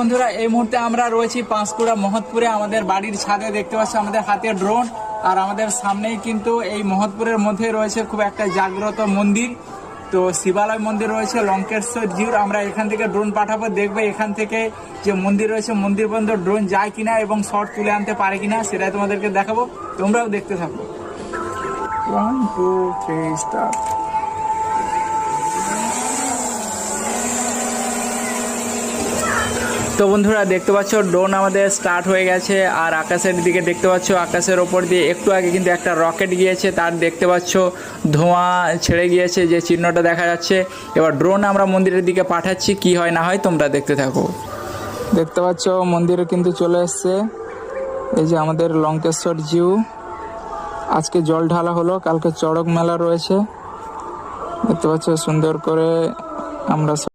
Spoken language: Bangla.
বন্ধুরা এই মুহূর্তে আমরা রয়েছি পাঁশকুড়া মহৎপুরে, আমাদের বাড়ির ছাদে দেখতে পাচ্ছি আমাদের হাতে ড্রোন। আর আমাদের সামনেই কিন্তু এই মহৎপুরের মধ্যে রয়েছে খুব একটা জাগ্রত মন্দির, তো শিবালয় মন্দির রয়েছে লঙ্কেশ্বর জিউর। আমরা এখান থেকে ড্রোন পাঠাবো, দেখবে এখান থেকে যে মন্দির রয়েছে মন্দির পর্যন্ত ড্রোন যায় কিনা এবং শট তুলে আনতে পারে কিনা সেটাই তোমাদেরকে দেখাবো, তোমরাও দেখতে থাকো। 1 2 3 স্টার্ট। তো বন্ধুরা দেখতে পাচ্ছ ড্রোন আমাদের স্টার্ট হয়ে গেছে। আর আকাশের দিকে দেখতে পাচ্ছ, আকাশের ওপর দিয়ে একটু আগে কিন্তু একটা রকেট গিয়েছে, তার দেখতে পাচ্ছ ধোঁয়া ছেড়ে গিয়েছে যে চিহ্নটা দেখা যাচ্ছে। এবার ড্রোন আমরা মন্দিরের দিকে পাঠাচ্ছি, কি হয় না হয় তোমরা দেখতে থাকো। দেখতে পাচ্ছ মন্দিরে কিন্তু চলে এসছে, এই যে আমাদের লঙ্কেশ্বর জিউ। আজকে জল ঢালা হলো, কালকে চড়ক মেলা রয়েছে। দেখতে পাচ্ছ সুন্দর করে আমরা